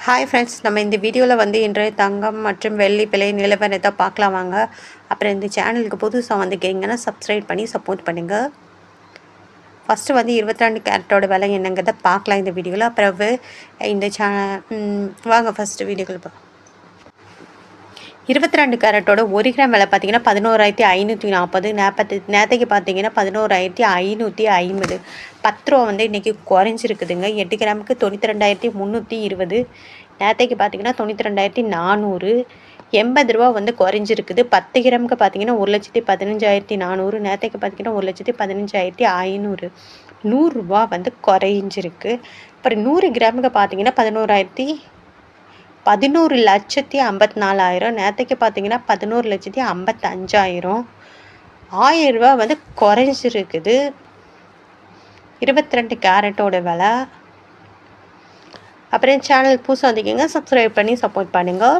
Hi friends, நம்ம இந்த வீடியோவில் வந்து இன்றைய தங்கம் மற்றும் வெள்ளி விலை நிலவரத்தை பார்க்கலாம் வாங்க. அப்புறம் இந்த சேனலுக்கு புதுசாக வந்துக்கிறீங்கன்னா சப்ஸ்கிரைப் பண்ணி சப்போர்ட் பண்ணுங்கள். ஃபஸ்ட்டு வந்து 22 கேரட்டோட விலை என்னங்கிறத பார்க்கலாம் இந்த வீடியோவில். அப்புறம் இந்த வாங்க ஃபஸ்ட்டு வீடியோக்கள் பார்க்கலாம். 22 கேரட்டோட 1 கிராம் விலை பார்த்தீங்கன்னா 11,540. நேற்றைக்கு பார்த்தீங்கன்னா 11,550. 10 ரூபா வந்து இன்றைக்கி குறைஞ்சிருக்குதுங்க. 8 கிராமுக்கு 92,320. நேற்றைக்கு பார்த்தீங்கன்னா 92,400. 80 ரூபா வந்து குறைஞ்சிருக்குது. 10 கிராமுக்கு பார்த்தீங்கன்னா 1,15,400. நேற்றைக்கு பார்த்தீங்கன்னா 1,15,500. 100 ரூபா வந்து குறைஞ்சிருக்கு. அப்புறம் 100 கிராமுக்கு பார்த்தீங்கன்னா 11,54,000. நேற்றைக்கு பார்த்தீங்கன்னா 11,55,000. 1000 ரூபா வந்து குறைஞ்சிருக்குது 22 கேரட்டோட விலை. அப்புறம் சேனல் புதுசாக வந்திருக்கீங்க, சப்ஸ்கிரைப் பண்ணி சப்போர்ட் பண்ணுங்கள்.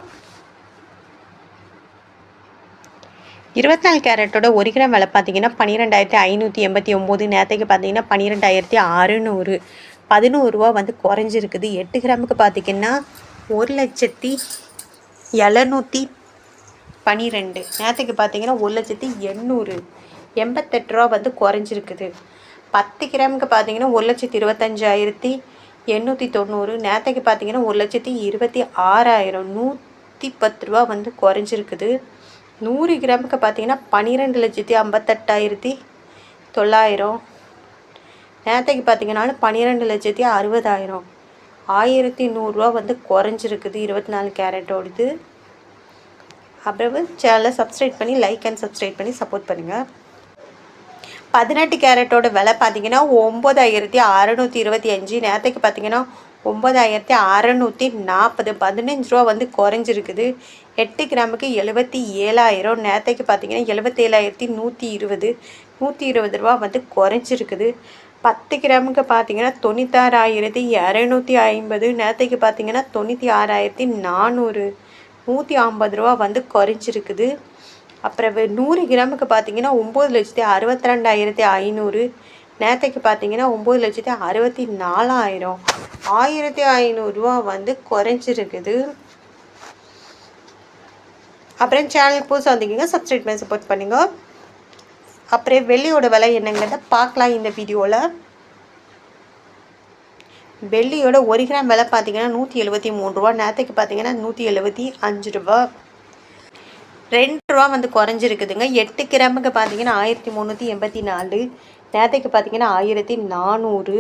24 கேரட்டோட 1 கிராம் விலை பார்த்தீங்கன்னா 12,589. நேற்றைக்கு பார்த்தீங்கன்னா 12,600. 11 ரூபா வந்து குறைஞ்சிருக்குது. 8 கிராமுக்கு பார்த்தீங்கன்னா 1,712. நேற்றுக்கு பார்த்தீங்கன்னா 1,800. 88 ரூபா வந்து குறைஞ்சிருக்குது. 10 கிராமுக்கு பார்த்தீங்கன்னா 1,25,890. நேற்றுக்கு பார்த்தீங்கன்னா 1,26,000. 110 ரூபா வந்து குறைஞ்சிருக்குது. 100 கிராமுக்கு பார்த்தீங்கன்னா 12,58,900. நேற்றைக்கு பார்த்தீங்கன்னா 12,60,000. 1,100 ரூபா வந்து குறைஞ்சிருக்குது 24 கேரட்டோடுது. அப்புறம் சேனலை சப்ஸ்கிரைப் பண்ணி லைக் அண்ட் சப்ஸ்கிரைப் பண்ணி சப்போர்ட் பண்ணுங்கள். 18 கேரட்டோட விலை பார்த்தீங்கன்னா 9,625. நேற்றைக்கு பார்த்தீங்கன்னா 9,640. 15 ரூபா வந்து குறைஞ்சிருக்குது. 8 கிராமுக்கு 77,000. நேற்றைக்கு பார்த்தீங்கன்னா 77,120. 120 ரூபா வந்து குறைஞ்சிருக்குது. 10 கிராமுக்கு பார்த்தீங்கன்னா 96,250. நேற்றைக்கு பார்த்தீங்கன்னா 96,400. 150 ரூபா வந்து குறைஞ்சிருக்குது. அப்புறம் 100 கிராமுக்கு பார்த்தீங்கன்னா 9,62,500. நேற்றைக்கு பார்த்தீங்கன்னா 9,64,000. 1,500 ரூபா வந்து குறைஞ்சிருக்குது. அப்புறம் சேனலுக்கு புதுசாக வந்தீங்கன்னா சப்ஸ்கிரைப் பண்ணி சப்போர்ட் பண்ணுங்க. அப்புறம் வெள்ளியோட விலை என்னங்கிறத பார்க்கலாம் இந்த வீடியோவில். வெள்ளியோட 1 கிராம் விலை பார்த்தீங்கன்னா 173 ரூபா. நேற்றுக்கு பார்த்தீங்கன்னா 175 ரூபா. 2 ரூபா வந்து குறைஞ்சிருக்குதுங்க. 8 கிராமுக்கு பார்த்தீங்கன்னா 1,384. நேற்றுக்கு பார்த்தீங்கன்னா 1,400.